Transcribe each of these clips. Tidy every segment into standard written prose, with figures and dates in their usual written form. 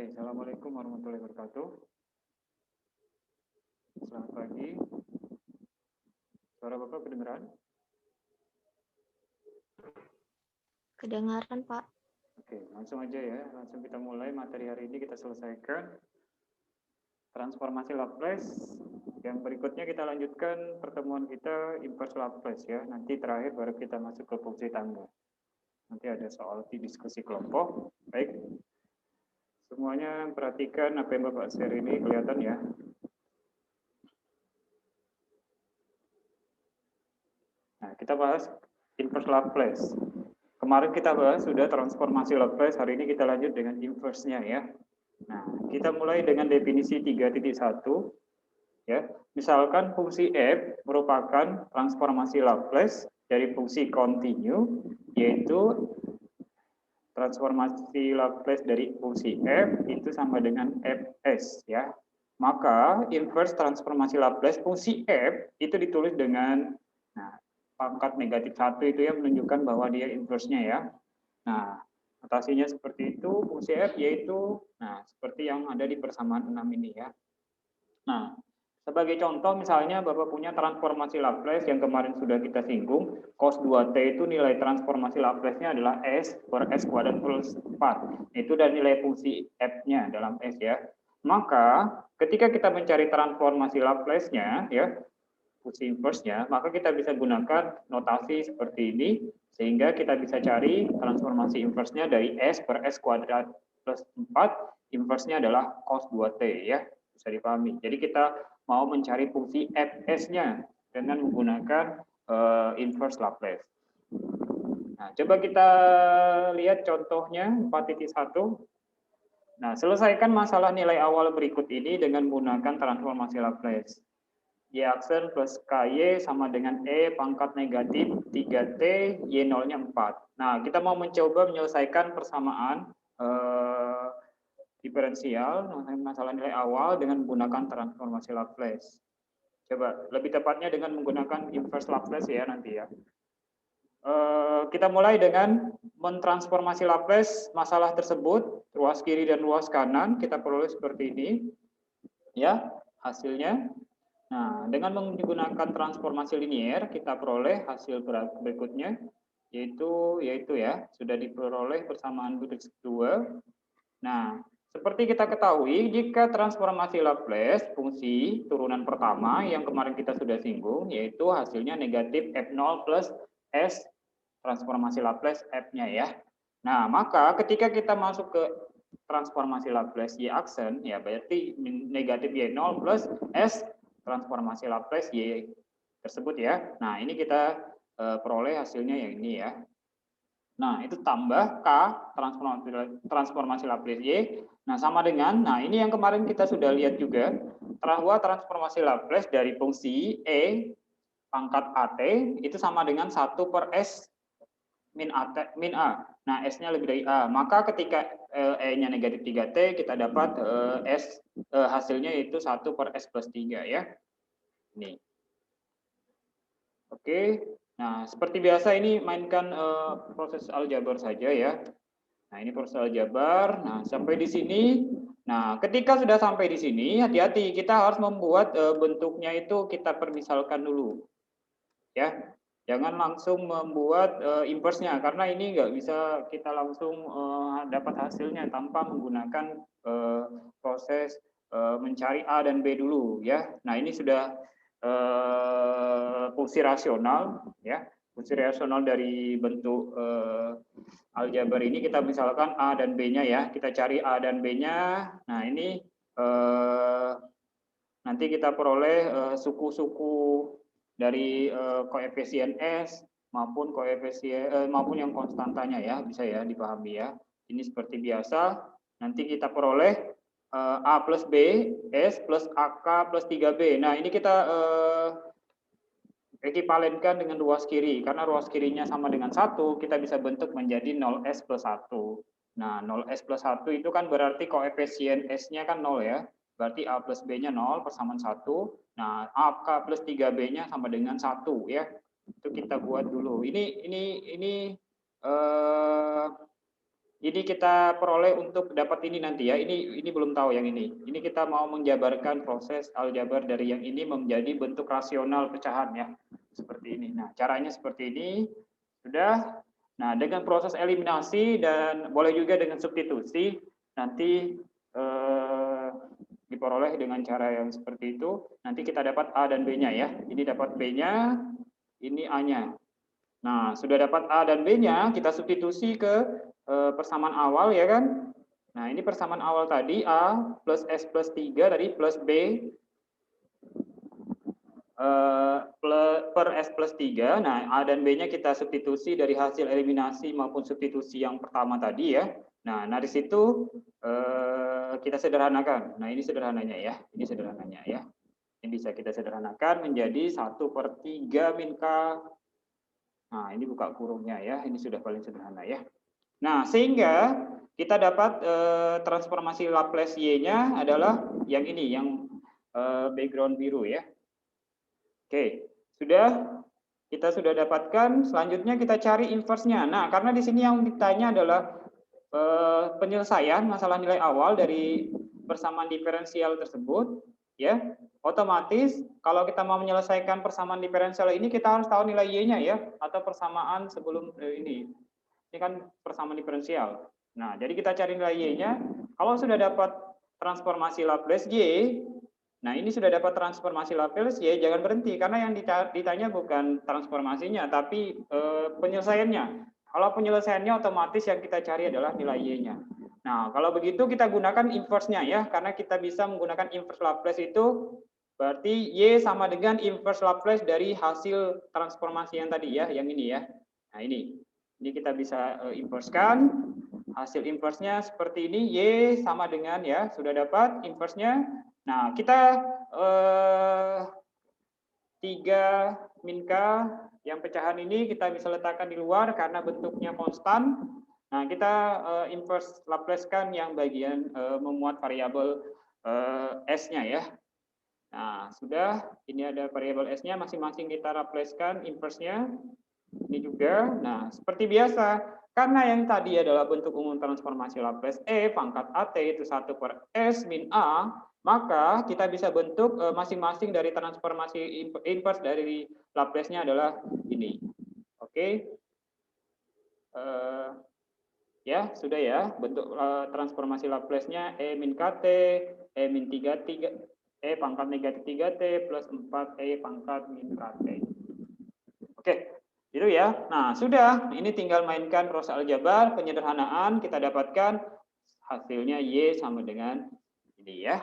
Assalamualaikum warahmatullahi wabarakatuh. Selamat pagi. Suara Bapak kedengeran? Kedengaran, Pak. Oke, langsung aja ya. Langsung kita mulai materi hari ini kita selesaikan. Transformasi Laplace. Yang berikutnya kita lanjutkan pertemuan kita inverse Laplace ya. Nanti terakhir baru kita masuk ke fungsi tangga. Nanti ada soal di diskusi kelompok. Baik. Semuanya perhatikan apa yang Bapak share ini kelihatan ya. Nah, kita bahas inverse Laplace. Kemarin kita bahas sudah transformasi Laplace, hari ini kita lanjut dengan inverse-nya ya. Nah, kita mulai dengan definisi 3.1 ya. Misalkan fungsi f merupakan transformasi Laplace dari fungsi continue, yaitu transformasi Laplace dari fungsi f itu sama dengan fs ya. Maka inverse transformasi Laplace fungsi f itu ditulis dengan pangkat negatif 1 itu ya menunjukkan bahwa dia inverse-nya ya. Nah, notasinya seperti itu, fungsi f yaitu, seperti yang ada di persamaan 6 ini ya. Nah, sebagai contoh misalnya Bapak punya transformasi Laplace yang kemarin sudah kita singgung, cos 2t itu nilai transformasi Laplace-nya adalah s per s kuadrat plus 4. Itu dari nilai fungsi f-nya dalam s ya. Maka ketika kita mencari transformasi Laplace-nya ya, fungsi inverse-nya, maka kita bisa gunakan notasi seperti ini, sehingga kita bisa cari transformasi inverse-nya dari S per S kuadrat plus 4, inverse-nya adalah cos 2T ya, bisa dipahami. Jadi kita mau mencari fungsi Fs-nya dengan menggunakan inverse Laplace. Nah, coba kita lihat contohnya 4.1. Nah, selesaikan masalah nilai awal berikut ini dengan menggunakan transformasi Laplace. Y aksen plus KY sama dengan E pangkat negatif 3T, Y0-nya 4. Nah, kita mau mencoba menyelesaikan persamaan diferensial, masalah nilai awal dengan menggunakan transformasi Laplace. Coba, lebih tepatnya dengan menggunakan inverse Laplace ya nanti ya. Kita mulai dengan mentransformasi Laplace masalah tersebut, ruas kiri dan ruas kanan, kita peroleh seperti ini. Ya, hasilnya. Nah, dengan menggunakan transformasi linier, kita peroleh hasil berikutnya, yaitu ya, sudah diperoleh persamaan matriks 2. Nah, seperti kita ketahui, jika transformasi Laplace fungsi turunan pertama yang kemarin kita sudah singgung, yaitu hasilnya negatif F0 plus S transformasi Laplace F-nya ya. Nah, maka ketika kita masuk ke transformasi Laplace Y aksen, ya berarti negatif Y0 plus S transformasi Laplace Y tersebut ya. Nah, ini kita peroleh hasilnya yang ini ya. Nah, itu tambah K transformasi Laplace Y. Nah, sama dengan, ini yang kemarin kita sudah lihat juga, bahwa transformasi Laplace dari fungsi E pangkat AT itu sama dengan 1 per S min A. Nah, S-nya lebih dari A. Maka ketika E-nya negatif 3T, kita dapat hasilnya itu 1 per S plus 3 ya. Ini. Oke. Nah, seperti biasa ini mainkan proses aljabar saja ya. Nah, ini proses aljabar. Nah, sampai di sini. Nah, ketika sudah sampai di sini, hati-hati. Kita harus membuat bentuknya itu kita permisalkan dulu. Ya. Jangan langsung membuat inverse-nya, karena ini nggak bisa kita langsung dapat hasilnya tanpa menggunakan proses mencari A dan B dulu. Ya. Nah, ini sudah fungsi rasional. Ya. Fungsi rasional dari bentuk aljabar ini kita misalkan A dan B-nya ya. Kita cari A dan B-nya. Nah, ini nanti kita peroleh suku-suku dari koefisien S maupun koefisien maupun yang konstantanya ya, bisa ya dipahami ya. Ini seperti biasa. Nanti kita peroleh A plus B, S plus AK plus 3B. Nah, ini kita ekivalenkan dengan ruas kiri. Karena ruas kirinya sama dengan 1, kita bisa bentuk menjadi 0S plus 1. Nah, 0S plus 1 itu kan berarti koefisien S-nya kan 0 ya. Berarti A plus B-nya 0 persamaan 1. Nah, AK plus 3B-nya sama dengan 1 ya. Itu kita buat dulu. Ini ini kita peroleh untuk dapat ini nanti ya. Ini belum tahu yang ini. Ini kita mau menjabarkan proses aljabar dari yang ini menjadi bentuk rasional pecahan ya. Seperti ini. Nah, caranya seperti ini. Sudah. Nah, dengan proses eliminasi dan boleh juga dengan substitusi nanti diperoleh dengan cara yang seperti itu. Nanti kita dapat A dan B-nya ya. Ini dapat B-nya, ini A-nya. Nah, sudah dapat A dan B-nya, kita substitusi ke persamaan awal ya kan. Nah, ini persamaan awal tadi A plus S plus 3 tadi plus B per S plus 3. Nah, A dan B-nya kita substitusi dari hasil eliminasi maupun substitusi yang pertama tadi ya. Nah, dari situ kita sederhanakan. Nah, ini sederhananya ya. Ini sederhananya ya. Ini bisa kita sederhanakan menjadi 1/3 min K. Nah, ini buka kurungnya ya. Ini sudah paling sederhana ya. Nah, sehingga kita dapat transformasi Laplace Y-nya adalah yang ini, yang background biru ya. Oke, kita sudah dapatkan. Selanjutnya kita cari inverse-nya. Nah, karena di sini yang ditanya adalah penyelesaian masalah nilai awal dari persamaan diferensial tersebut, ya. Otomatis kalau kita mau menyelesaikan persamaan diferensial ini kita harus tahu nilai Y-nya ya, atau persamaan sebelum ini. Ini kan persamaan diferensial. Nah, jadi kita cari nilai Y-nya. Kalau sudah dapat transformasi Laplace Y, nah ini sudah dapat transformasi Laplace Y, jangan berhenti, karena yang ditanya bukan transformasinya, tapi penyelesaiannya. Kalau penyelesaiannya otomatis yang kita cari adalah nilai Y-nya. Nah, kalau begitu kita gunakan inverse-nya ya, karena kita bisa menggunakan inverse Laplace itu, berarti Y sama dengan inverse Laplace dari hasil transformasi yang tadi ya, yang ini ya. Nah ini kita bisa inverse-kan. Hasil inverse-nya seperti ini, Y sama dengan ya, sudah dapat inverse-nya. Nah, kita 3 min K yang pecahan ini kita bisa letakkan di luar karena bentuknya konstan. Nah, kita inverse Laplace-kan yang bagian memuat variabel S-nya ya. Nah, sudah. Ini ada variabel S-nya, masing-masing kita Laplace-kan inverse-nya. Ini juga. Nah, seperti biasa, karena yang tadi adalah bentuk umum transformasi Laplace E pangkat AT itu 1/S min A, maka kita bisa bentuk masing-masing dari transformasi inverse dari Laplace-nya adalah ini. Oke. Ya, sudah ya. Bentuk transformasi Laplace-nya E min KT, E min 3, E pangkat negatif 3T plus 4E pangkat min KT. Oke. Itu ya. Nah, sudah. Ini tinggal mainkan proses aljabar, penyederhanaan, kita dapatkan hasilnya Y sama dengan ini ya.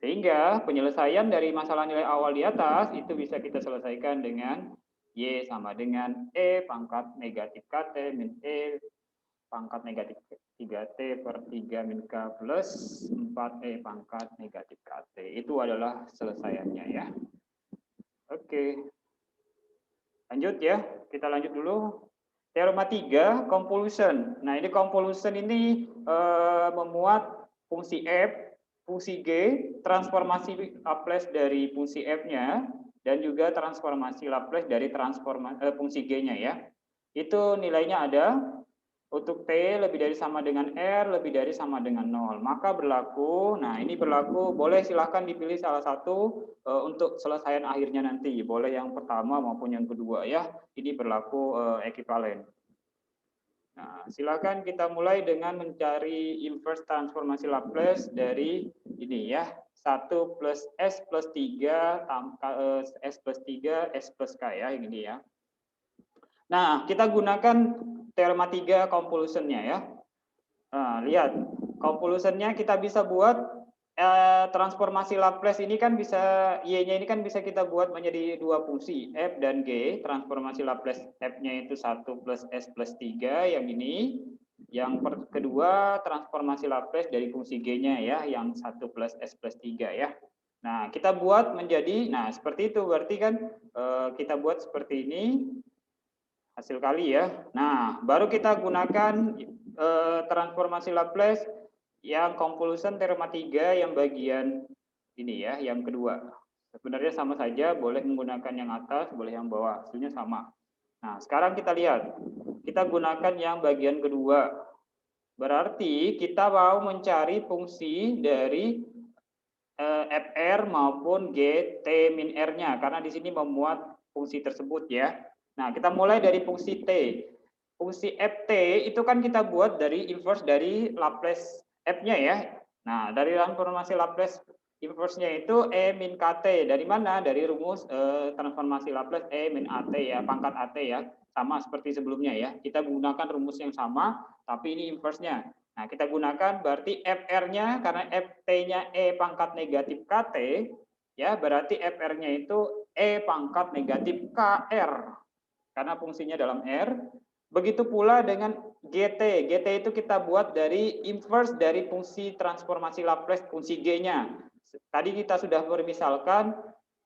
Sehingga penyelesaian dari masalah nilai awal di atas itu bisa kita selesaikan dengan Y sama dengan E pangkat negatif KT min E pangkat negatif 3T per 3 min K plus 4E pangkat negatif KT. Itu adalah selesaiannya ya. Oke. Lanjut ya, kita lanjut dulu. Teorema 3, convolution. Nah, ini convolution ini memuat fungsi F, fungsi G, transformasi Laplace dari fungsi F-nya, dan juga transformasi Laplace dari fungsi G-nya ya. Itu nilainya ada. Untuk T lebih dari sama dengan R, lebih dari sama dengan 0. Maka berlaku, nah ini berlaku, boleh silahkan dipilih salah satu untuk selesaian akhirnya nanti. Boleh yang pertama maupun yang kedua ya. Ini berlaku ekivalen. Nah, silakan kita mulai dengan mencari inverse transformasi Laplace dari ini ya. 1 plus S plus 3, S plus 3, S plus K ya, ini ya. Nah, kita gunakan teorema 3 convolution-nya ya. Nah, lihat, convolution-nya kita bisa buat transformasi Laplace ini kan bisa, Y-nya ini kan bisa kita buat menjadi dua fungsi, F dan G. Transformasi Laplace F-nya itu 1 plus S plus 3, yang ini. Yang kedua, transformasi Laplace dari fungsi G-nya ya, yang 1 plus S plus 3 ya. Nah, kita buat menjadi, nah seperti itu, berarti kan kita buat seperti ini. Hasil kali ya. Nah, baru kita gunakan transformasi Laplace yang convolution teorema 3 yang bagian ini ya, yang kedua. Sebenarnya sama saja, boleh menggunakan yang atas, boleh yang bawah, hasilnya sama. Nah, sekarang kita lihat. Kita gunakan yang bagian kedua. Berarti kita mau mencari fungsi dari fr maupun gt min r-nya, karena di sini memuat fungsi tersebut ya. Nah, kita mulai dari fungsi t. Fungsi ft itu kan kita buat dari inverse dari Laplace f-nya ya. Nah, dari transformasi Laplace inverse-nya itu e min kt. Dari mana? Dari rumus transformasi Laplace e min at ya, pangkat at ya. Sama seperti sebelumnya ya. Kita menggunakan rumus yang sama, tapi ini inverse-nya. Nah, kita gunakan berarti FR-nya, karena FT-nya E pangkat negatif KT, ya berarti FR-nya itu E pangkat negatif KR, karena fungsinya dalam R. Begitu pula dengan GT. GT itu kita buat dari inverse dari fungsi transformasi Laplace fungsi G-nya. Tadi kita sudah bermisalkan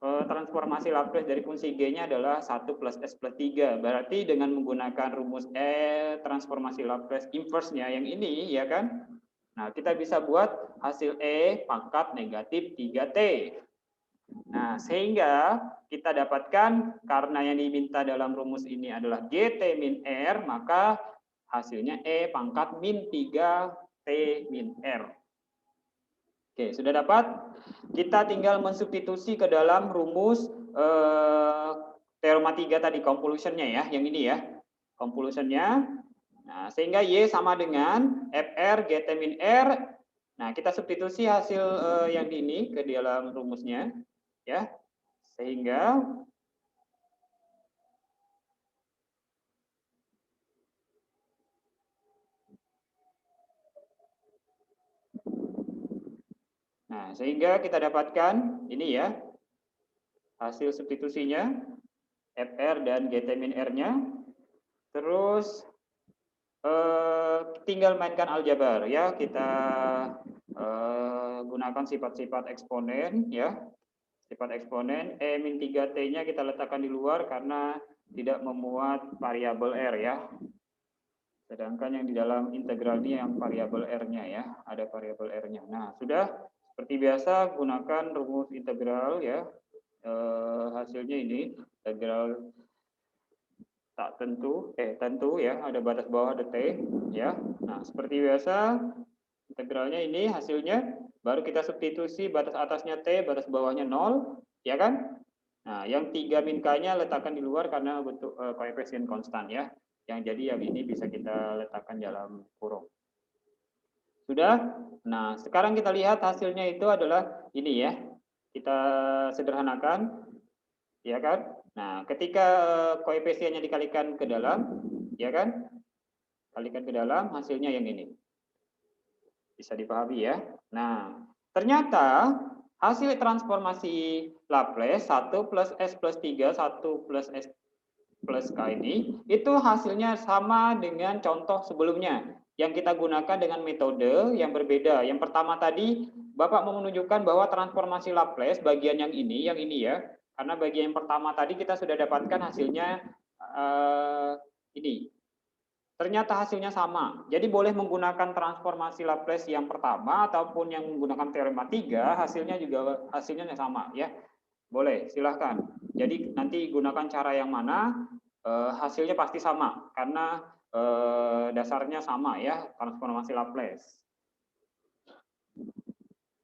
transformasi Laplace dari fungsi G-nya adalah 1 plus S plus 3. Berarti dengan menggunakan rumus transformasi Laplace inverse-nya yang ini, ya kan? Nah, kita bisa buat hasil E pangkat negatif 3T. Nah, sehingga kita dapatkan karena yang diminta dalam rumus ini adalah GT min R, maka hasilnya E pangkat min 3T min R. Oke, sudah dapat? Kita tinggal mensubstitusi ke dalam rumus teorema 3 tadi, convolution-nya ya, yang ini ya. Convolution-nya. Nah, sehingga Y sama dengan FR GT min R. Nah, kita substitusi hasil yang ini ke dalam rumusnya ya. Sehingga sehingga kita dapatkan ini ya, hasil substitusinya FR dan GT min R-nya. Terus tinggal mainkan aljabar ya, kita gunakan sifat-sifat eksponen ya. Sifat eksponen E min 3T-nya kita letakkan di luar karena tidak memuat variabel R ya. Sedangkan yang di dalam integral ini yang variabel R-nya ya, ada variabel R-nya. Nah, sudah seperti biasa gunakan rumus integral ya. Hasilnya ini integral tak tentu, tentu ya, ada batas bawah ada T ya. Nah, seperti biasa integralnya ini hasilnya, baru kita substitusi batas atasnya T, batas bawahnya 0, ya kan? Nah, yang 3 min K-nya letakkan di luar karena bentuk koefisien konstan ya. Yang jadi yang ini bisa kita letakkan dalam kurung. Sudah? Nah, sekarang kita lihat hasilnya itu adalah ini ya. Kita sederhanakan, ya kan? Nah, ketika koefisiennya dikalikan ke dalam, ya kan? Kalikan ke dalam, hasilnya yang ini. Bisa dipahami ya. Nah, ternyata hasil transformasi Laplace 1 plus S plus 3, 1 plus S plus K ini, itu hasilnya sama dengan contoh sebelumnya. Yang kita gunakan dengan metode yang berbeda. Yang pertama tadi, Bapak mau menunjukkan bahwa transformasi Laplace, bagian yang ini ya. Karena bagian yang pertama tadi kita sudah dapatkan hasilnya ini. Ternyata hasilnya sama. Jadi boleh menggunakan transformasi Laplace yang pertama ataupun yang menggunakan teorema 3, hasilnya sama ya. Boleh, silahkan. Jadi nanti gunakan cara yang mana, hasilnya pasti sama karena dasarnya sama ya, transformasi Laplace.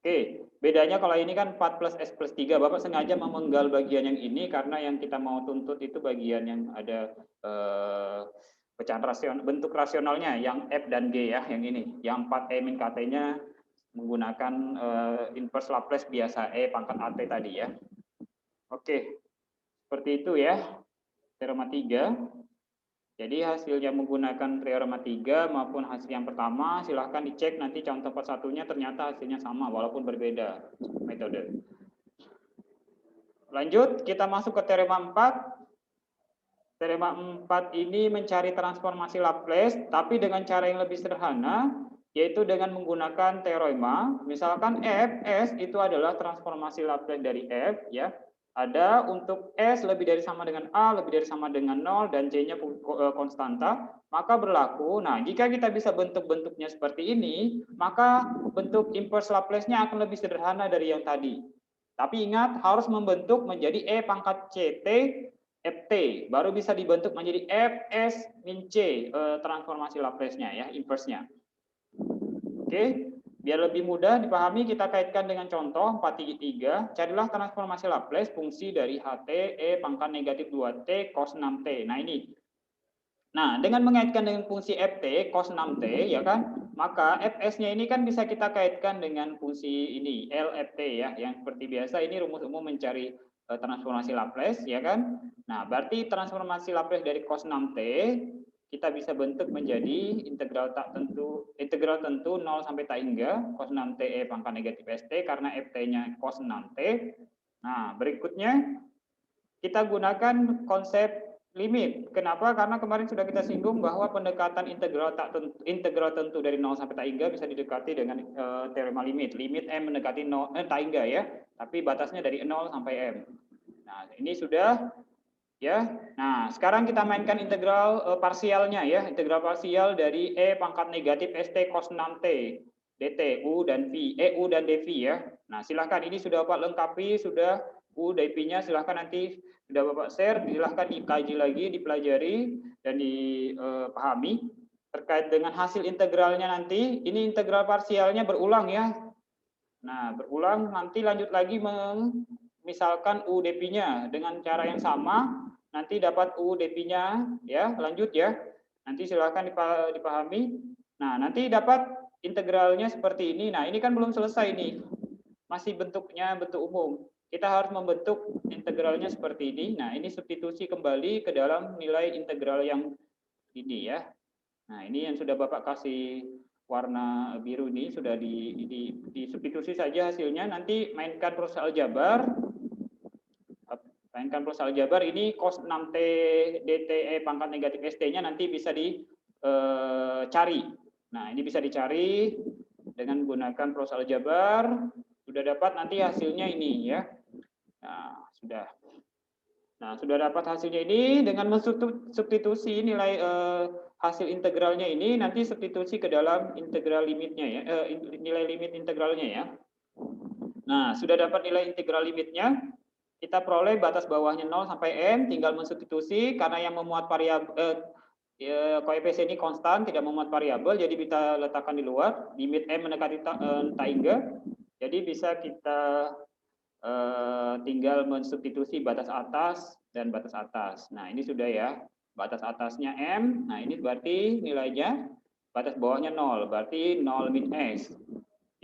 Oke, bedanya kalau ini kan 4 plus S plus 3, Bapak sengaja memenggal bagian yang ini karena yang kita mau tuntut itu bagian yang ada pecahan rasional, bentuk rasionalnya yang F dan G ya, yang ini. Yang 4E min KT-nya menggunakan inverse Laplace biasa E pangkat AT tadi ya. Oke, seperti itu ya, teorema 3. Jadi hasilnya menggunakan teorema 3 maupun hasil yang pertama, silahkan dicek nanti contoh 41-nya ternyata hasilnya sama walaupun berbeda metode. Lanjut, kita masuk ke teorema 4. Teorema 4 ini mencari transformasi Laplace, tapi dengan cara yang lebih sederhana, yaitu dengan menggunakan teorema. Misalkan Fs itu adalah transformasi Laplace dari F, ya. Ada untuk S lebih dari sama dengan A, lebih dari sama dengan 0, dan C-nya konstanta, maka berlaku. Nah, jika kita bisa bentuk-bentuknya seperti ini, maka bentuk inverse Laplace-nya akan lebih sederhana dari yang tadi. Tapi ingat, harus membentuk menjadi E pangkat CT, FT, baru bisa dibentuk menjadi Fs min C, transformasi Laplace-nya, ya, inverse-nya. Oke, biar lebih mudah dipahami kita kaitkan dengan contoh 4.3. Carilah transformasi Laplace fungsi dari HT E pangkat negatif 2T cos 6T. Nah ini. Nah, dengan mengaitkan dengan fungsi Ft cos 6T ya kan, maka Fs-nya ini kan bisa kita kaitkan dengan fungsi ini LFT ya, yang seperti biasa ini rumus umum mencari transformasi Laplace ya kan. Nah, berarti transformasi Laplace dari cos 6T kita bisa bentuk menjadi integral tentu 0 sampai tak hingga cos 6t e pangkat negatif st karena ft-nya cos 6t. Nah, berikutnya kita gunakan konsep limit. Kenapa? Karena kemarin sudah kita singgung bahwa pendekatan integral tentu dari 0 sampai tak hingga bisa didekati dengan teorema limit. Limit m mendekati tak hingga ya, tapi batasnya dari 0 sampai m. Nah, ini sudah ya. Nah, sekarang kita mainkan integral parsialnya ya. Integral parsial dari e pangkat negatif st cos 6t dt u dan v, u dan dv ya. Nah, silahkan ini sudah Bapak lengkapi, sudah u dv-nya silahkan nanti sudah Bapak share, silahkan dikaji lagi, dipelajari dan dipahami terkait dengan hasil integralnya nanti. Ini integral parsialnya berulang ya. Nah, berulang nanti lanjut lagi misalkan u dv-nya dengan cara yang sama. Nanti dapat U dp-nya ya, lanjut ya. Nanti silakan dipahami. Nah, nanti dapat integralnya seperti ini. Nah, ini kan belum selesai nih. Masih bentuknya bentuk umum. Kita harus membentuk integralnya seperti ini. Nah, ini substitusi kembali ke dalam nilai integral yang ini ya. Nah, ini yang sudah Bapak kasih warna biru ini sudah disubstitusi saja hasilnya. Nanti mainkan proses aljabar. Mainkan proses aljabar ini cos 6t dt pangkat negatif st-nya nanti bisa dicari. Nah, ini bisa dicari dengan menggunakan proses aljabar. Sudah dapat nanti hasilnya ini ya. Nah, sudah. Nah, sudah dapat hasilnya ini dengan mensubstitusi nilai hasil integralnya ini nanti substitusi ke dalam integral limitnya ya, nilai limit integralnya ya. Nah, sudah dapat nilai integral limitnya. Kita peroleh batas bawahnya 0 sampai m, tinggal mensubstitusi karena yang memuat variabel koefisien ini konstan, tidak memuat variabel, jadi kita letakkan di luar. Limit m mendekati tak hingga, jadi bisa kita tinggal mensubstitusi batas atas dan batas atas. Nah, ini sudah ya, batas atasnya m. Nah, ini berarti nilainya batas bawahnya 0, berarti 0 min s.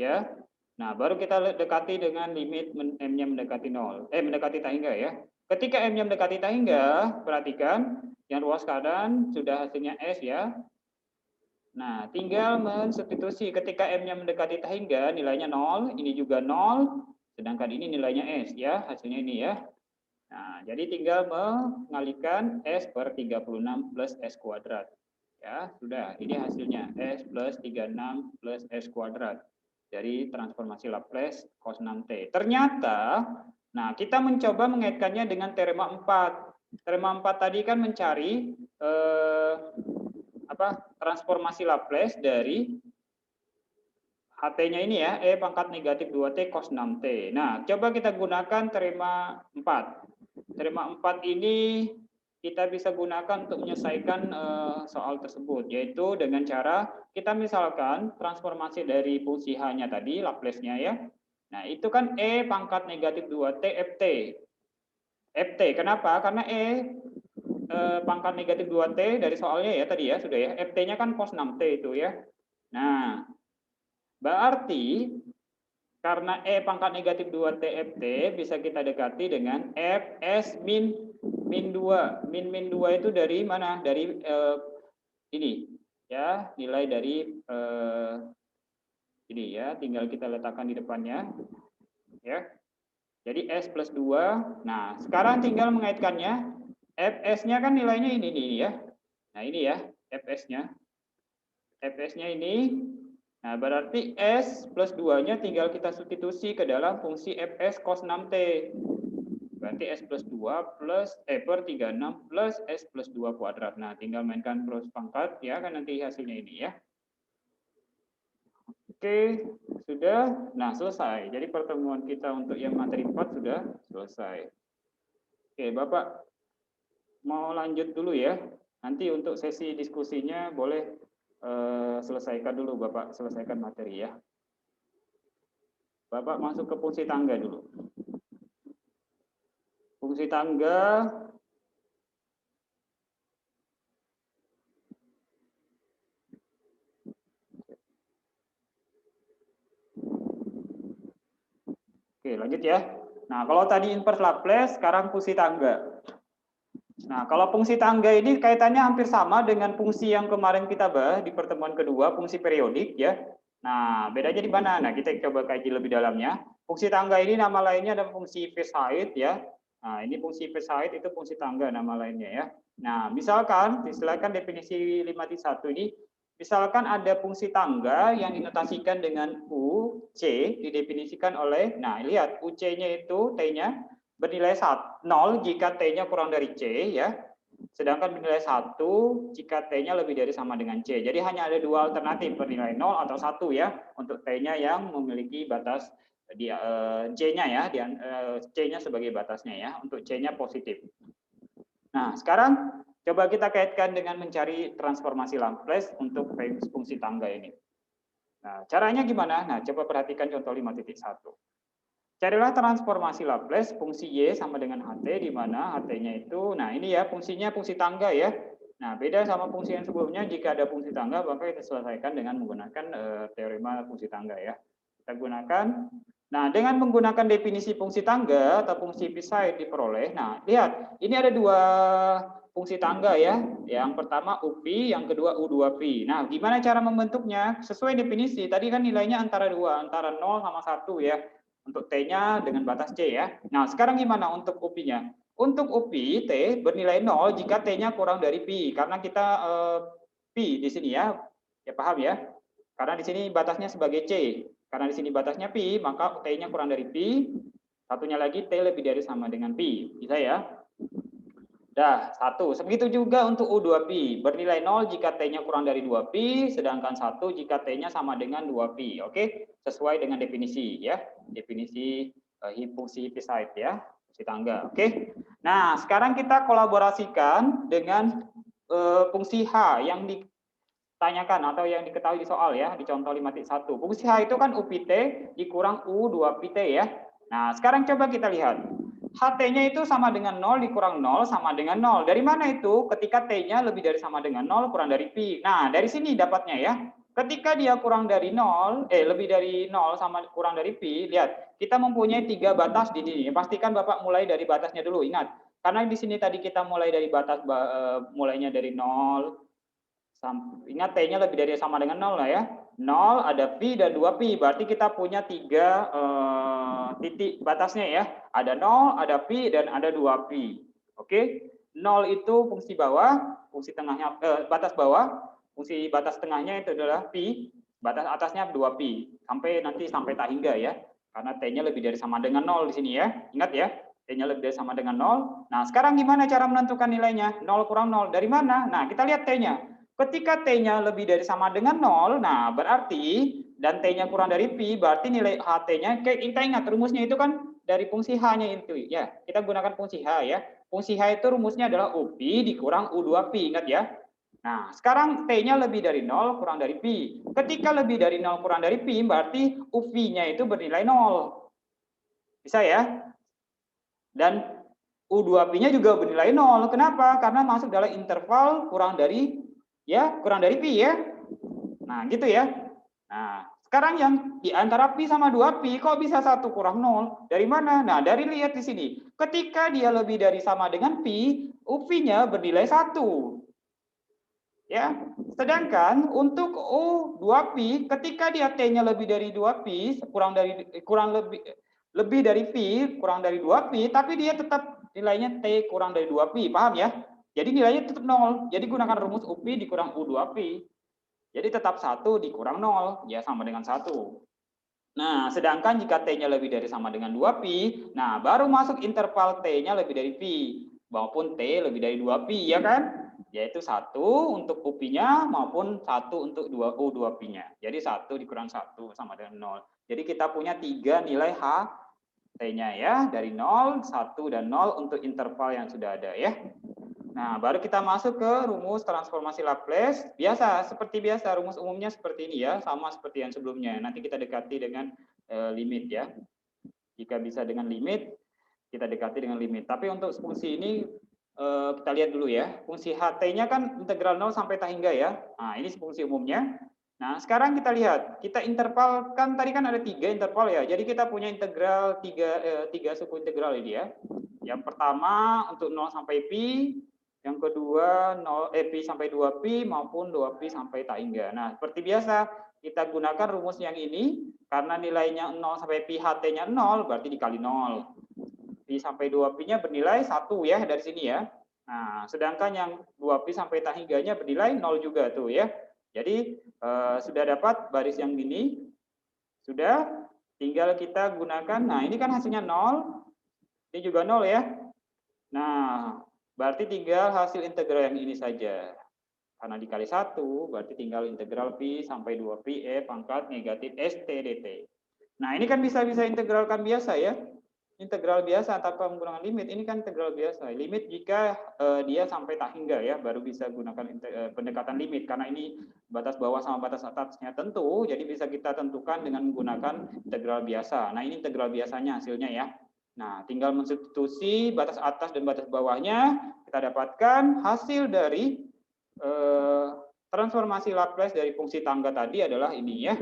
Ya. Nah, baru kita dekati dengan limit m-nya mendekati 0. Mendekati tak hingga ya. Ketika m-nya mendekati tak hingga, perhatikan yang ruas kanan sudah hasilnya S ya. Nah, tinggal mensubstitusi ketika m-nya mendekati tak hingga, nilainya 0, ini juga 0, sedangkan ini nilainya S ya, hasilnya ini ya. Nah, jadi tinggal mengalihkan S per 36 plus S kuadrat. Ya, sudah, ini hasilnya S plus 36 plus S kuadrat dari transformasi Laplace cos 6t. Ternyata, nah kita mencoba mengaitkannya dengan teorema 4. Teorema 4 tadi kan mencari transformasi Laplace dari HT-nya ini ya, E pangkat negatif 2T cos 6T. Nah, coba kita gunakan teorema 4. Teorema 4 ini kita bisa gunakan untuk menyelesaikan soal tersebut, yaitu dengan cara kita misalkan transformasi dari fungsi H-nya tadi, Laplace-nya ya. Nah, itu kan E pangkat negatif 2T FT. FT, kenapa? Karena pangkat negatif 2T dari soalnya ya tadi ya, sudah ya. FT-nya kan cos 6T itu ya. Nah, berarti karena E pangkat negatif 2T FT bisa kita dekati dengan Fs min 2. Min 2 itu dari mana? Dari ini ya, nilai dari ini ya, tinggal kita letakkan di depannya ya. Jadi S plus 2. Nah, sekarang tinggal mengaitkannya. Fs-nya kan nilainya ini nih ya. Nah, ini ya Fs-nya. Fs-nya ini. Nah, berarti S plus 2-nya tinggal kita substitusi ke dalam fungsi Fs cos 6T. Berarti S plus 2 plus per 36 plus S plus 2 kuadrat. Nah, tinggal mainkan plus pangkat ya, kan nanti hasilnya ini ya. Oke, sudah. Nah, selesai. Jadi pertemuan kita untuk yang materi 4 sudah selesai. Oke, Bapak mau lanjut dulu ya. Nanti untuk sesi diskusinya boleh selesaikan dulu, Bapak selesaikan materi ya. Bapak masuk ke fungsi tangga dulu. Fungsi tangga oke, lanjut ya. Nah, kalau tadi inverse Laplace, sekarang fungsi tangga. Nah, kalau fungsi tangga ini kaitannya hampir sama dengan fungsi yang kemarin kita bahas di pertemuan kedua, fungsi periodik ya. Nah, bedanya di mana? Nah, kita coba kaji lebih dalamnya. Fungsi tangga ini nama lainnya ada fungsi Fairchild ya. Nah, ini fungsi Fairchild itu fungsi tangga nama lainnya ya. Nah, misalkan, silakan definisi 5.1 ini, misalkan ada fungsi tangga yang dinotasikan dengan U, C, didefinisikan oleh, nah lihat, UC-nya itu, T-nya, bernilai 0 jika T-nya kurang dari C, ya. Sedangkan bernilai 1 jika T-nya lebih dari sama dengan C. Jadi hanya ada dua alternatif, bernilai 0 atau 1 ya, untuk T-nya yang memiliki batas di C-nya ya, C-nya sebagai batasnya ya, untuk C-nya positif. Nah, sekarang coba kita kaitkan dengan mencari transformasi Laplace untuk fungsi tangga ini. Nah, caranya gimana? Nah, coba perhatikan contoh 5.1. Carilah transformasi Laplace fungsi Y sama dengan HT, di mana HT-nya itu, nah ini ya fungsinya fungsi tangga ya. Nah, beda sama fungsi yang sebelumnya, jika ada fungsi tangga, maka kita selesaikan dengan menggunakan teorema fungsi tangga ya. Kita gunakan. Nah, dengan menggunakan definisi fungsi tangga atau fungsi Fairchild diperoleh. Nah, lihat, ini ada dua fungsi tangga ya. Yang pertama UP, yang kedua U2P. Nah, gimana cara membentuknya? Sesuai definisi, tadi kan nilainya antara 2, antara 0 sama 1 ya. Untuk T-nya dengan batas C ya. Nah, sekarang gimana untuk UP-nya? Untuk UP, T bernilai 0 jika T-nya kurang dari Pi. Karena kita Pi di sini ya. Ya paham ya? Karena di sini batasnya sebagai C. Karena di sini batasnya pi, maka T-nya kurang dari pi. Satunya lagi T lebih dari sama dengan pi. Bisa ya? Dah, 1. Begitu juga untuk U2pi. Bernilai 0 jika T-nya kurang dari 2pi, sedangkan 1 jika T-nya sama dengan 2pi. Oke? Sesuai dengan definisi ya. Definisi fungsi Fairchild ya. Fungsi tangga. Oke? Nah, sekarang kita kolaborasikan dengan fungsi H yang ditanyakan atau yang diketahui di soal ya, di contoh 5.1. Fungsi H itu kan UPT dikurang U2PT ya. Nah, sekarang coba kita lihat. HT-nya itu sama dengan 0 dikurang 0 sama dengan 0. Dari mana itu? Ketika T-nya lebih dari sama dengan 0 kurang dari pi. Nah, dari sini dapatnya ya. Ketika dia kurang dari 0, lebih dari 0 sama kurang dari pi, lihat, kita mempunyai 3 batas di sini. Pastikan Bapak mulai dari batasnya dulu, ingat. Karena di sini tadi kita mulai dari batas, mulainya dari 0, ingat T-nya lebih dari sama dengan 0 lah ya. 0, ada pi dan 2pi. Berarti kita punya 3 titik batasnya ya. Ada 0, ada pi, dan ada 2pi. Oke. 0 itu fungsi bawah, fungsi tengahnya, batas bawah. Fungsi batas tengahnya itu adalah pi. Batas atasnya 2pi. Sampai tak hingga ya. Karena T-nya lebih dari sama dengan 0 di sini ya. Ingat ya. T-nya lebih dari sama dengan 0. Nah, sekarang gimana cara menentukan nilainya? 0 kurang 0. Dari mana? Nah, kita lihat T-nya. Ketika T-nya lebih dari sama dengan 0, nah berarti, dan T-nya kurang dari pi, berarti nilai HT-nya, kita ingat rumusnya itu kan dari fungsi H-nya itu. Ya, kita gunakan fungsi H ya. Fungsi H itu rumusnya adalah UP dikurang U2pi, ingat ya. Nah, sekarang T-nya lebih dari 0 kurang dari pi. Ketika lebih dari 0 kurang dari pi, berarti UP-nya itu bernilai 0. Bisa ya? Dan U2pi-nya juga bernilai 0. Kenapa? Karena masuk dalam interval kurang dari pi ya. Nah, gitu ya. Nah, sekarang yang di antara pi sama 2pi kok bisa 1 kurang 0? Dari mana? Nah, dari lihat di sini. Ketika dia lebih dari sama dengan pi, UP-nya bernilai 1. Ya. Sedangkan untuk U2pi ketika dia T-nya lebih dari 2pi, lebih dari pi, kurang dari 2pi, tapi dia tetap nilainya T kurang dari 2pi, paham ya? Jadi nilainya tetap 0. Jadi gunakan rumus UP dikurang U2pi. Jadi tetap 1 dikurang 0, ya sama dengan 1. Nah, sedangkan jika T-nya lebih dari sama dengan 2pi, nah baru masuk interval T-nya lebih dari pi, maupun T lebih dari 2pi, ya kan? Yaitu 1 untuk UP-nya maupun 1 untuk U2pi-nya. Jadi 1 dikurang 1 sama dengan 0. Jadi kita punya 3 nilai H T-nya ya, dari 0, 1, dan 0 untuk interval yang sudah ada ya. Nah, baru kita masuk ke rumus transformasi Laplace. Seperti biasa, rumus umumnya seperti ini ya, sama seperti yang sebelumnya. Nanti kita dekati dengan limit ya. Jika bisa dengan limit, kita dekati dengan limit. Tapi untuk fungsi ini, kita lihat dulu ya. Fungsi HT-nya kan integral 0 sampai tak hingga ya. Nah, ini fungsi umumnya. Nah, sekarang kita lihat, kita interval, kan tadi kan ada 3 interval ya. Jadi kita punya integral 3 suku integral ini ya. Yang pertama untuk 0 sampai pi, yang kedua pi sampai 2pi maupun 2pi sampai tak hingga. Nah, seperti biasa kita gunakan rumus yang ini karena nilainya 0 sampai pi HT-nya 0 berarti dikali 0. Pi sampai 2pi-nya bernilai 1 ya dari sini ya. Nah, sedangkan yang 2pi sampai tak hingganya bernilai 0 juga tuh ya. Jadi sudah dapat baris yang ini. Sudah, tinggal kita gunakan. Nah, ini kan hasilnya 0. Ini juga 0 ya. Nah, berarti tinggal hasil integral yang ini saja. Karena dikali 1, berarti tinggal integral pi sampai 2pi e pangkat negatif st dt. Nah, ini kan bisa integralkan biasa ya. Integral biasa tanpa menggunakan limit. Ini kan integral biasa. Limit jika dia sampai tak hingga ya, baru bisa gunakan pendekatan limit. Karena ini batas bawah sama batas atasnya tentu, jadi bisa kita tentukan dengan menggunakan integral biasa. Nah, ini integral biasanya hasilnya ya. Nah, tinggal mensubstitusi batas atas dan batas bawahnya, kita dapatkan hasil dari transformasi Laplace dari fungsi tangga tadi adalah ini ya.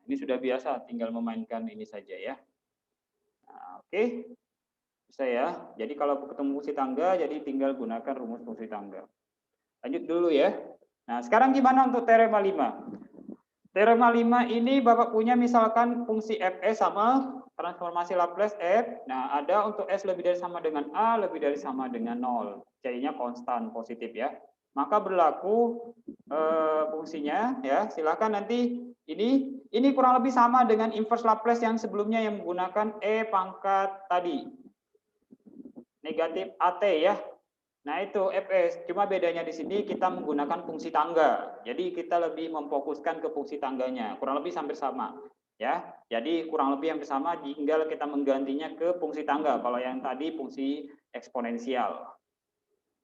Ini sudah biasa, tinggal memainkan ini saja ya. Nah, oke. Bisa ya. Jadi kalau ketemu fungsi tangga, jadi tinggal gunakan rumus fungsi tangga. Lanjut dulu ya. Nah, sekarang gimana untuk teorema 5? Teorema 5 ini Bapak punya misalkan fungsi fs sama transformasi Laplace f. Nah, ada untuk s lebih dari sama dengan a, lebih dari sama dengan 0. C-nya konstan positif ya. Maka berlaku fungsinya ya. Silakan nanti ini kurang lebih sama dengan inverse Laplace yang sebelumnya yang menggunakan e pangkat tadi. Negatif AT ya. Nah, itu fs. Cuma bedanya di sini kita menggunakan fungsi tangga. Jadi kita lebih memfokuskan ke fungsi tangganya. Kurang lebih hampir sama. Ya. Jadi kurang lebih hampir sama, tinggal kita menggantinya ke fungsi tangga. Kalau yang tadi fungsi eksponensial.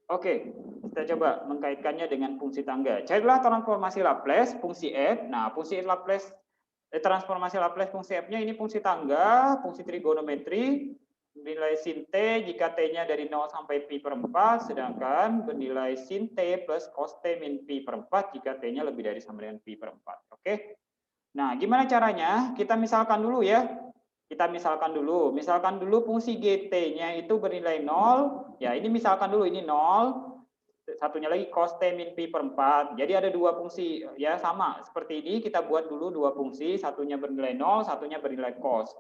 Oke, kita coba mengkaitkannya dengan fungsi tangga. Carilah transformasi Laplace fungsi f. Nah, fungsi Laplace transformasi Laplace fungsi f-nya ini fungsi tangga, fungsi trigonometri. Nilai sin T jika T-nya dari 0 sampai pi per 4, sedangkan bernilai sin T plus cos T min pi per 4 jika T-nya lebih dari sama dengan pi per 4. Oke? Nah, gimana caranya? Kita misalkan dulu ya. Misalkan dulu fungsi GT-nya itu bernilai 0. Ya, ini misalkan dulu ini 0. Satunya lagi cos T min pi per 4. Jadi ada dua fungsi. Ya, sama. Seperti ini kita buat dulu dua fungsi. Satunya bernilai 0, satunya bernilai cos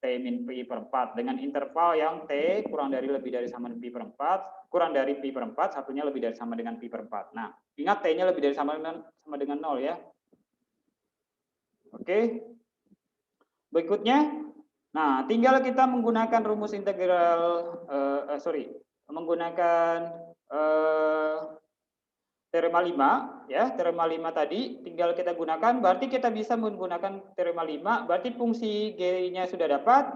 T min pi per 4 dengan interval yang T kurang dari lebih dari sama dengan pi per 4, kurang dari pi per 4, satunya lebih dari sama dengan pi per 4. Nah, ingat T-nya lebih dari sama dengan 0 ya. Oke. Berikutnya, nah tinggal kita menggunakan rumus integral, menggunakan teorema 5 ya, teorema 5 tadi tinggal kita gunakan, berarti kita bisa menggunakan teorema 5, berarti fungsi G-nya sudah dapat,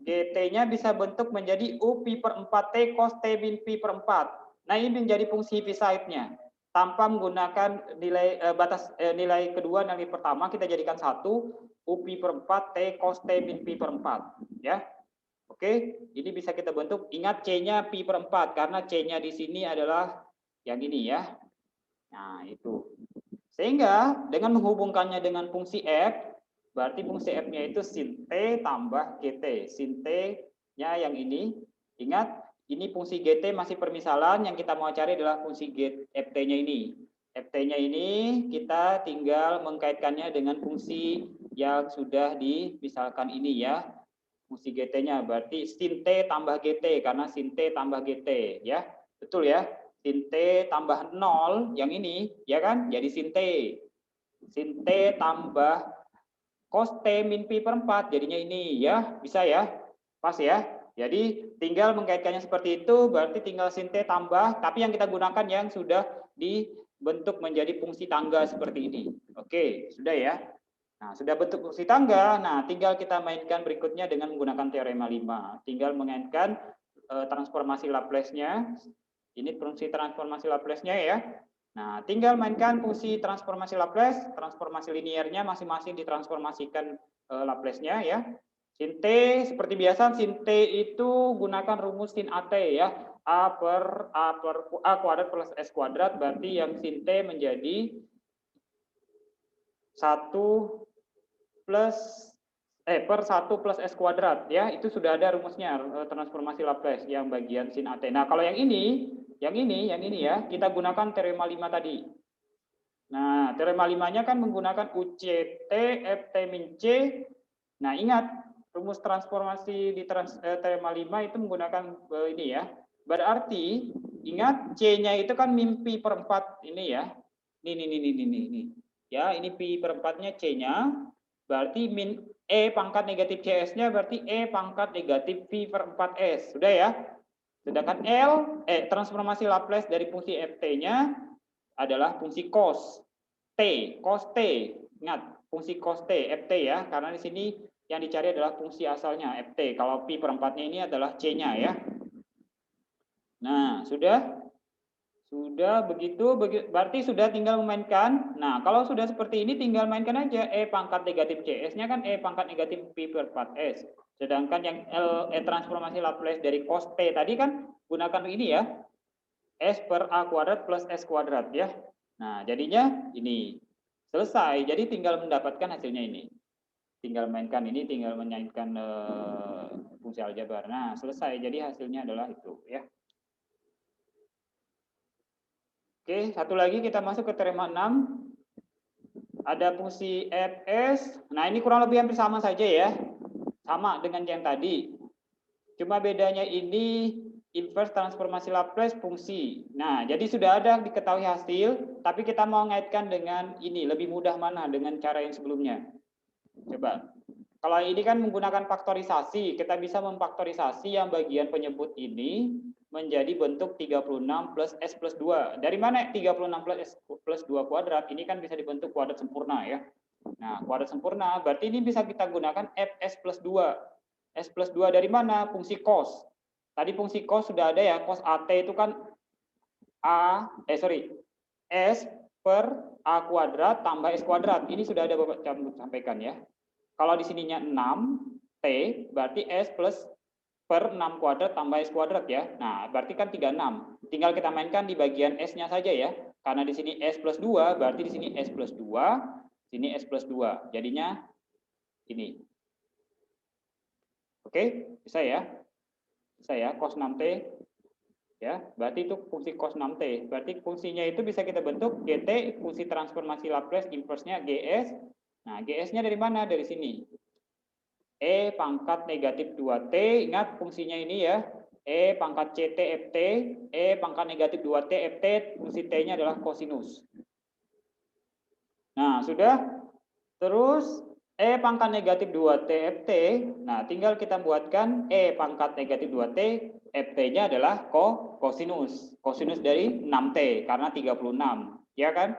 GT-nya bisa bentuk menjadi U pi per 4T cos T min pi per 4. Nah, ini menjadi fungsi Heaviside-nya. Tanpa menggunakan nilai nilai kedua, nilai pertama kita jadikan 1, U pi per 4T cos T min pi per 4 ya. Oke, ini bisa kita bentuk, ingat C-nya pi per 4 karena C-nya di sini adalah yang ini ya. Nah, itu. Sehingga dengan menghubungkannya dengan fungsi f, berarti fungsi f-nya itu sin T tambah GT. Sin T-nya yang ini. Ingat, ini fungsi GT masih permisalan, yang kita mau cari adalah fungsi ft-nya ini. Ft-nya ini kita tinggal mengkaitkannya dengan fungsi yang sudah dimisalkan ini ya. Fungsi GT-nya berarti sin T tambah GT, karena sin T tambah GT ya. Betul ya? Sin T tambah 0 yang ini ya kan, jadi sin T tambah cos T min pi per 4 jadinya ini ya, bisa ya, pas ya. Jadi tinggal mengkaitkannya seperti itu, berarti tinggal sin T tambah, tapi yang kita gunakan yang sudah dibentuk menjadi fungsi tangga seperti ini. Oke, sudah ya. Nah, sudah bentuk fungsi tangga, nah tinggal kita mainkan berikutnya dengan menggunakan teorema 5. Tinggal mengaitkan transformasi Laplace-nya Ini fungsi transformasi Laplace-nya ya. Nah, tinggal mainkan fungsi transformasi Laplace, transformasi linearnya masing-masing ditransformasikan Laplace-nya ya. Sin T seperti biasa, sin T itu gunakan rumus sin AT ya. A kuadrat plus S kuadrat, berarti yang sin T menjadi 1 plus per 1 plus S kuadrat ya. Itu sudah ada rumusnya transformasi Laplace yang bagian sin AT. Nah, kalau yang ini ya, kita gunakan teorema 5 tadi. Nah, teorema 5-nya kan menggunakan UCT FT min C. Nah, ingat rumus transformasi di teorema 5 itu menggunakan ini ya. Berarti ingat C-nya itu kan min pi per 4 ini ya. Ini. Ya, ini pi per 4-nya C-nya. Berarti min E pangkat negatif CS-nya berarti E pangkat negatif pi per 4S. Sudah ya? Sedangkan transformasi Laplace dari fungsi ft-nya adalah fungsi cos T. Ingat, fungsi cos T, ft ya, karena di sini yang dicari adalah fungsi asalnya ft. Kalau pi per 4-nya ini adalah C-nya ya. Nah, sudah begitu, berarti sudah tinggal memainkan. Nah, kalau sudah seperti ini tinggal mainkan aja E pangkat negatif CS-nya kan E pangkat negatif pi per 4S. Sedangkan yang transformasi Laplace dari cos T tadi kan gunakan ini ya. S per A kuadrat plus S kuadrat ya. Nah, jadinya ini. Selesai. Jadi tinggal mendapatkan hasilnya ini. Tinggal mainkan ini, tinggal menyainkan fungsi aljabar. Nah, selesai. Jadi hasilnya adalah itu ya. Oke, satu lagi kita masuk ke teorema 6. Ada fungsi fs. Nah, ini kurang lebih hampir sama saja ya. Sama dengan yang tadi. Cuma bedanya ini inverse transformasi Laplace fungsi. Nah, jadi sudah ada diketahui hasil, tapi kita mau ngaitkan dengan ini. Lebih mudah mana dengan cara yang sebelumnya? Coba. Kalau ini kan menggunakan faktorisasi, kita bisa memfaktorisasi yang bagian penyebut ini menjadi bentuk 36 plus S plus 2. Dari mana 36 plus S plus 2 kuadrat? Ini kan bisa dibentuk kuadrat sempurna ya. Nah, kuadrat sempurna berarti ini bisa kita gunakan Fs plus 2. S plus 2 dari mana? Fungsi cos. Tadi fungsi cos sudah ada ya, cos AT itu kan S per A kuadrat tambah S kuadrat. Ini sudah ada Bapak sampaikan ya. Kalau di sininya 6T, berarti S plus per 6 kuadrat tambah S kuadrat ya. Nah, berarti kan 36. Tinggal kita mainkan di bagian S-nya saja ya. Karena di sini S plus 2, berarti di sini S plus 2, sini S plus 2. Jadinya ini. Oke, bisa ya? Bisa ya, cos 6T. Ya, berarti itu fungsi cos 6T. Berarti fungsinya itu bisa kita bentuk GT, fungsi transformasi Laplace inverse-nya GS. Nah, GS-nya dari mana? Dari sini. E pangkat negatif 2T, ingat fungsinya ini ya. E pangkat CT FT, E pangkat negatif 2T FT, fungsi T-nya adalah kosinus. Nah, sudah. Terus E pangkat negatif 2T FT, nah tinggal kita buatkan E pangkat negatif 2T, FT-nya adalah kosinus. Kosinus dari 6T, karena 36. Ya kan?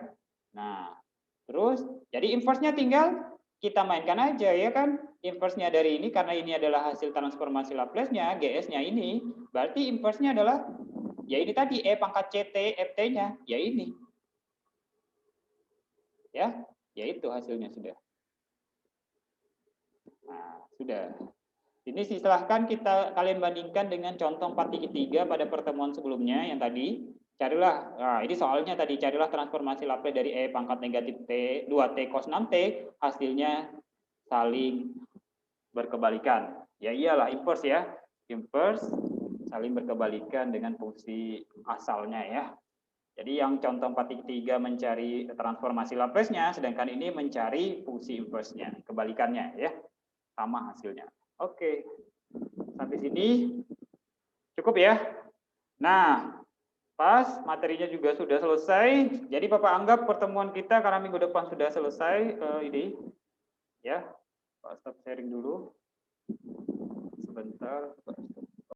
Nah, terus, jadi inverse-nya tinggal kita mainkan aja ya kan, inverse-nya dari ini karena ini adalah hasil transformasi Laplace-nya, GS-nya ini, berarti inverse-nya adalah ya ini tadi E pangkat CT FT-nya, ya ini. Ya itu hasilnya sudah. Nah, sudah. Ini silahkan kalian bandingkan dengan contoh 4.3 pada pertemuan sebelumnya yang tadi. Carilah, nah ini soalnya tadi, carilah transformasi Laplace dari E pangkat negatif T, 2T cos 6T, hasilnya saling berkebalikan. Ya iyalah, inverse ya. Inverse saling berkebalikan dengan fungsi asalnya ya. Jadi yang contoh 4.3 mencari transformasi Laplace-nya, sedangkan ini mencari fungsi inverse-nya, kebalikannya ya. Sama hasilnya. Oke. Sampai sini cukup ya. Nah, pas materinya juga sudah selesai. Jadi Bapak anggap pertemuan kita karena minggu depan sudah selesai ini ya. Pak stop sharing dulu. Sebentar, Pak stop.